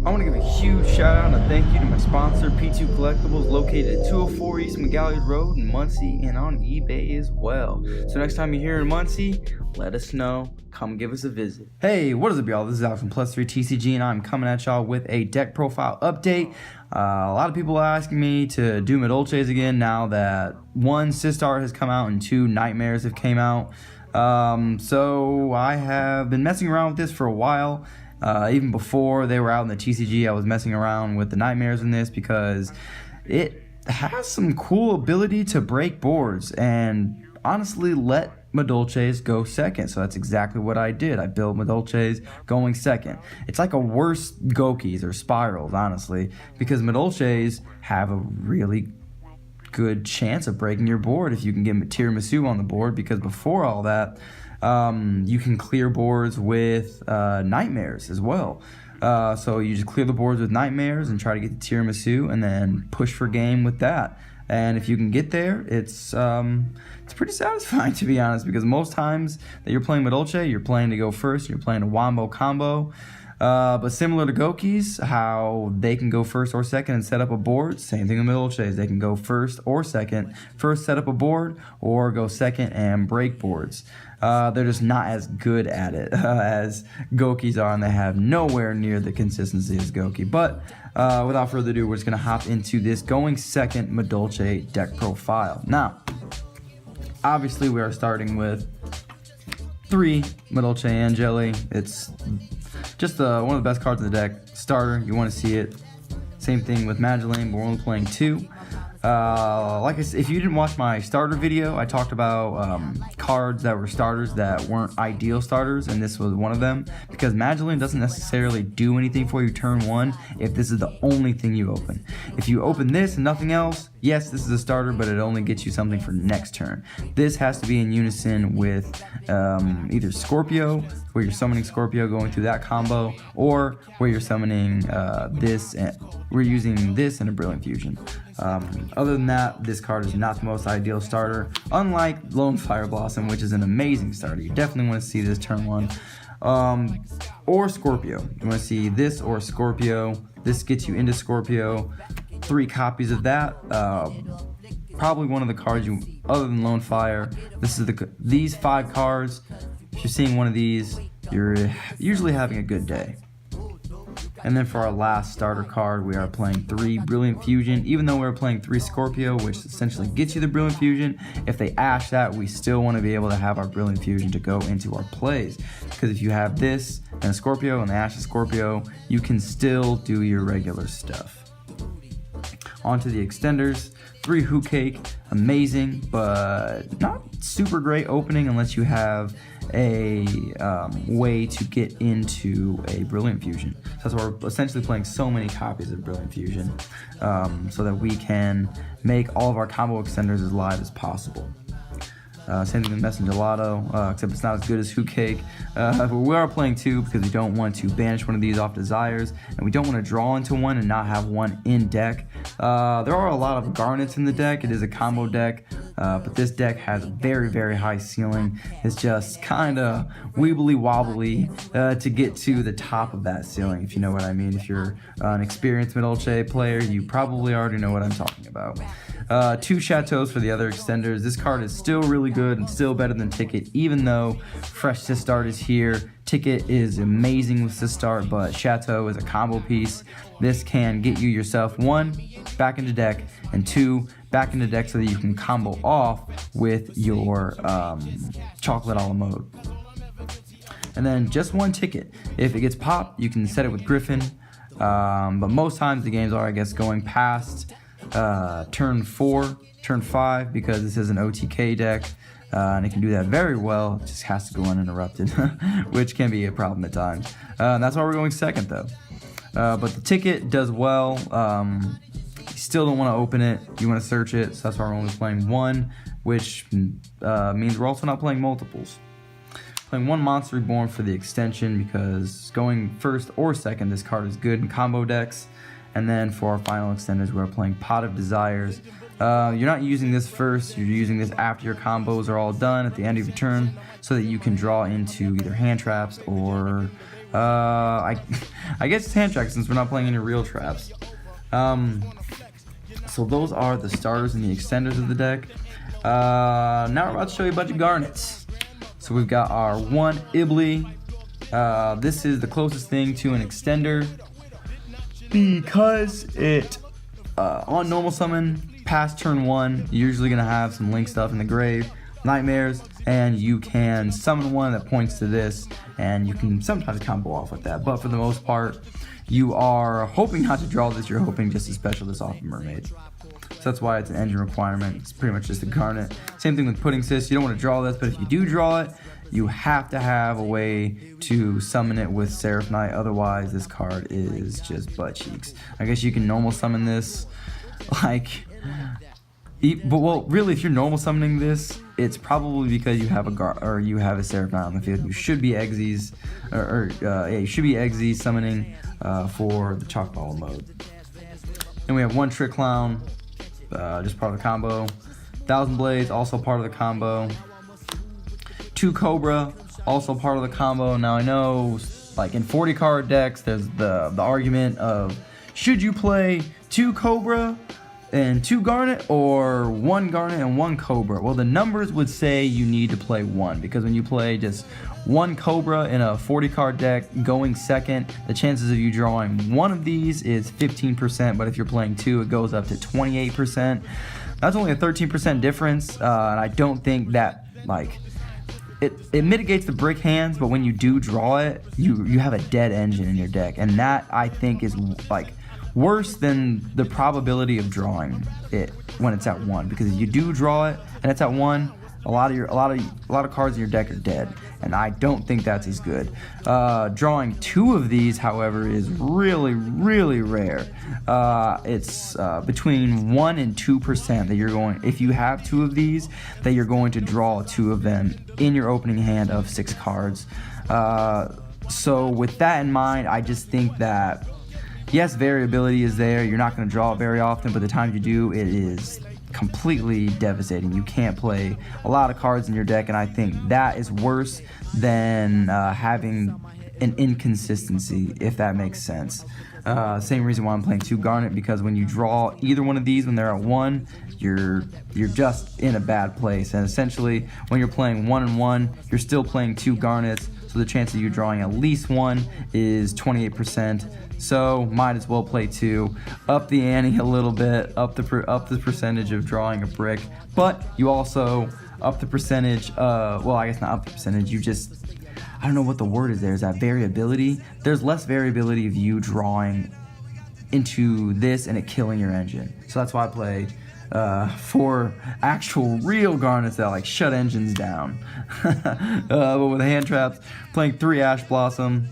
I want to give a huge shout out and a thank you to my sponsor, P2 Collectibles, located at 204 East McGalley Road in Muncie and on eBay as well. So next time you're here in Muncie, let us know. Come give us a visit. Hey, what is up, y'all? This is Alex from Plus3 TCG, and I'm coming at y'all with a deck profile update. A lot of people are asking me to do Madolches again now that 1, Sistar has come out and 2, Knightmares have came out. So I have been messing around with this for a while. Even before they were out in the TCG, I was messing around with the Knightmares in this because it has some cool ability to break boards and honestly let Madolches go second. So that's exactly what I did. I built Madolches going second. It's like a worse Gokis or Spirals, honestly, because Madolches have a really good chance of breaking your board if you can get Tiramisu on the board, because before all that, you can clear boards with Knightmares as well. So you just clear the boards with Knightmares and try to get the Tiramisu and then push for game with that. And if you can get there, it's pretty satisfying, to be honest, because most times that you're playing Madolche, you're playing to go first, you're playing a wombo combo. But similar to Gokis, how they can go first or second and set up a board, same thing with Madolches. They can go first or second, first set up a board, or go second and break boards. They're just not as good at it as Gokis are, and they have nowhere near the consistency as Goki. But without further ado, we're just going to hop into this going second Madolche deck profile. Now, obviously we are starting with 3 Madolche Angeli. It's just one of the best cards in the deck. Starter, you want to see it. Same thing with Magdalene, but we're only playing 2. Like I said, if you didn't watch my starter video, I talked about cards that were starters that weren't ideal starters, and this was one of them, because Magdalene doesn't necessarily do anything for you turn 1 if this is the only thing you open. If you open this and nothing else, yes, this is a starter, but it only gets you something for next turn. This has to be in unison with either Scorpio, where you're summoning Scorpio going through that combo, or where you're summoning this, and we're using this in a Brilliant Fusion. Other than that, this card is not the most ideal starter, unlike Lone Fire Blossom, which is an amazing starter. You definitely want to see this turn 1. Or Scorpio. You want to see this or Scorpio. This gets you into Scorpio. 3 copies of that. Probably one of the cards you, other than Lone Fire. This is these 5 cards. If you're seeing one of these, you're usually having a good day. And then for our last starter card, we are playing 3 Brilliant Fusion. Even though we're playing 3 Scorpio, which essentially gets you the Brilliant Fusion, if they ash that, we still want to be able to have our Brilliant Fusion to go into our plays. Because if you have this and a Scorpio and they ash a Scorpio, you can still do your regular stuff. On to the extenders. 3 Hoot Cake, amazing, but not super great opening unless you have a way to get into a Brilliant Fusion. So that's why we're essentially playing so many copies of Brilliant Fusion, so that we can make all of our combo extenders as live as possible. Same thing with Messenger Lotto, except it's not as good as Hoot Cake. But we are playing 2 because we don't want to banish one of these off Desires, and we don't want to draw into one and not have one in deck. There are a lot of Garnets in the deck. It is a combo deck, but this deck has a very, very high ceiling. It's just kind of wibbly wobbly to get to the top of that ceiling, if you know what I mean. If you're an experienced Madolche player, you probably already know what I'm talking about. 2 Chateaus for the other extenders. This card is still really good and still better than Ticket, even though Fresh Sistart is here. Ticket is amazing with Sistart, but Chateau is a combo piece. This can get you yourself 1, back into deck, and 2, back into deck so that you can combo off with your Chocolate a la Mode. And then just 1 Ticket. If it gets popped, you can set it with Griffin, but most times the games are, I guess, going past turn 4, turn 5, because this is an OTK deck, and it can do that very well. It just has to go uninterrupted, which can be a problem at times. And that's why we're going second, though. But the Ticket does well. You still don't want to open it. You want to search it, so that's why we're only playing 1, which means we're also not playing multiples. Playing 1 Monster Reborn for the extension, because going first or second, this card is good in combo decks. And then for our final extenders, we're playing Pot of Desires. You're not using this first, you're using this after your combos are all done at the end of your turn, so that you can draw into either hand traps or I guess it's hand track since we're not playing any real traps. So those are the starters and the extenders of the deck. Now we're about to show you a bunch of garnets. So we've got our one Ibly. This is the closest thing to an extender because it on normal summon past turn 1 you're usually gonna have some link stuff in the grave, nightmares, and you can summon one that points to this, and you can sometimes combo off with that, but for the most part you are hoping not to draw this, you're hoping just to special this off of Mermaid. So that's why it's an engine requirement. It's pretty much just a garnet. Same thing with Pudding Sis. You don't want to draw this, but if you do draw it, you have to have a way to summon it with Seraph Knight. Otherwise, this card is just butt cheeks. I guess you can normal summon this, like, but well, really, if you're normal summoning this, it's probably because you have a Seraph Knight on the field. You should be Exes, you should be Exes summoning for the Chalk Ball mode. Then we have one Trick Clown. Just part of the combo. 1,000 Blades, also part of the combo. 2 Cobra, also part of the combo. Now I know, like in 40 card decks, there's the argument of should you play 2 Cobra and 2 Garnet, or 1 Garnet and 1 Cobra? Well, the numbers would say you need to play 1, because when you play just 1 Cobra in a 40 card deck going second, the chances of you drawing one of these is 15%, but if you're playing 2, it goes up to 28%. That's only a 13% difference, and I don't think that, like, it mitigates the brick hands, but when you do draw it, you have a dead engine in your deck, and that I think is like worse than the probability of drawing it when it's at 1, because if you do draw it and it's at 1, a lot of cards in your deck are dead, and I don't think that's as good. Drawing 2 of these, however, is really, really rare. It's between 1 and 2% that you're going, if you have 2 of these, that you're going to draw 2 of them in your opening hand of 6 cards. So with that in mind, I just think that yes, variability is there. You're not going to draw it very often, but the time you do, it is completely devastating. You can't play a lot of cards in your deck, and I think that is worse than having an inconsistency, if that makes sense. Same reason why I'm playing 2 Garnet, because when you draw either one of these when they're at 1, you're just in a bad place, and essentially when you're playing 1 and 1, you're still playing 2 Garnets, so the chance of you drawing at least 1 is 28%. So might as well play 2, up the ante a little bit, up the percentage of drawing a brick, but you also up the percentage. Well, I guess not up the percentage. You just, I don't know what the word is there. Is that variability? There's less variability of you drawing into this and it killing your engine. So that's why I play 4 actual real Garnets that like shut engines down. But with hand traps, playing 3 Ash Blossom,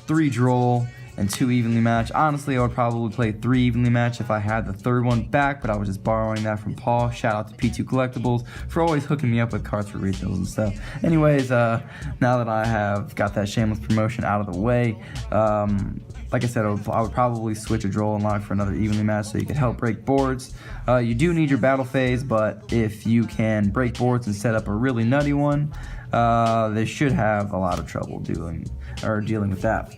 3 Droll, and 2 Evenly Match. Honestly, I would probably play 3 Evenly Match if I had the 3rd one back, but I was just borrowing that from Paul. Shout out to P2 Collectibles for always hooking me up with cards for regionals and stuff. Anyways, now that I have got that shameless promotion out of the way, like I said, I would probably switch a Droll and Lock for another Evenly Match so you can help break boards. You do need your battle phase, but if you can break boards and set up a really nutty one, they should have a lot of trouble dealing with that.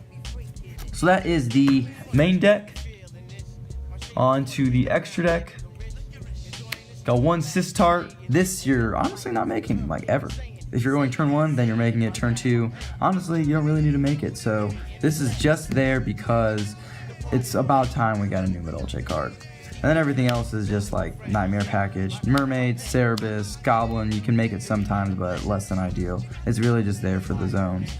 So that is the main deck. On to the extra deck. Got 1 Sistart. This you're honestly not making, like, ever. If you're going turn 1, then you're making it turn 2. Honestly, you don't really need to make it. So this is just there because it's about time we got a new Madolche card. And then everything else is just like Knightmare package. Mermaid, Cerebus, Goblin. You can make it sometimes, but less than ideal. It's really just there for the zones.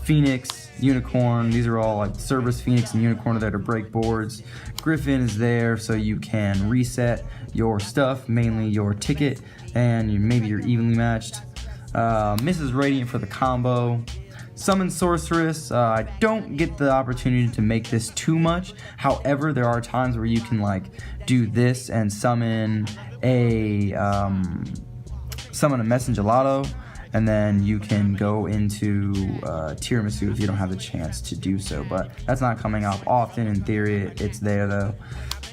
Phoenix, Unicorn, these are all like Cerberus, Phoenix, and Unicorn are there to break boards. Griffin is there so you can reset your stuff, mainly your ticket, and maybe you're evenly matched. Mrs. Radiant for the combo. Summon Sorceress, I don't get the opportunity to make this too much. However, there are times where you can like do this and summon a Messenger Gelato, and then you can go into Tiramisu if you don't have the chance to do so, but that's not coming up often. In theory, it's there though.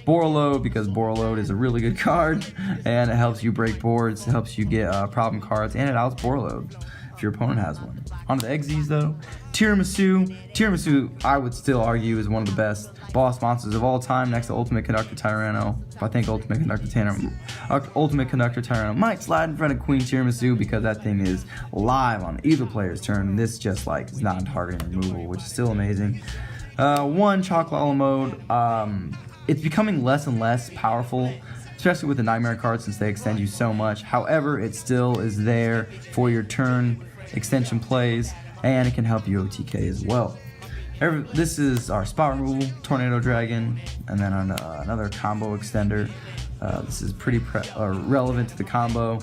Borreload, because Borreload is a really good card, and it helps you break boards, it helps you get problem cards, and it outs Borreload. if your opponent has one. On to the Exes though. Tiramisu. Tiramisu, I would still argue, is one of the best boss monsters of all time, next to Ultimate Conductor Tyranno. I think Ultimate Conductor Tyranno might slide in front of Queen Tiramisu because that thing is live on either player's turn. This just like is non-targeting removal, which is still amazing. One, Chocolate mode. It's becoming less and less powerful, especially with the Knightmare cards since they extend you so much. However, it still is there for your turn extension plays, and it can help you OTK as well. This is our spot removal, Tornado Dragon, and then another combo extender. This is pretty relevant to the combo.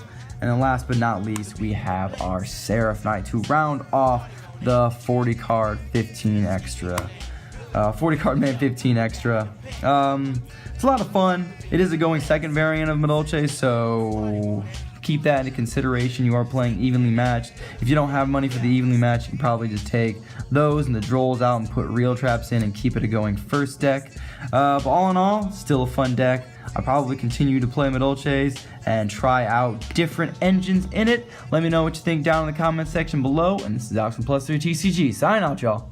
And then last but not least, we have our Seraph Knight to round off the 40 card 15 extra. 40 card man 15 extra. It's a lot of fun. It is a going second variant of Madolche, so keep that into consideration. You are playing evenly matched. If you don't have money for the evenly matched, you can probably just take those and the Drolls out and put real traps in and keep it a going first deck. But all in all, still a fun deck. I'll probably continue to play Madolches and try out different engines in it. Let me know what you think down in the comment section below. And this is Alex from +3 TCG. Sign out, y'all.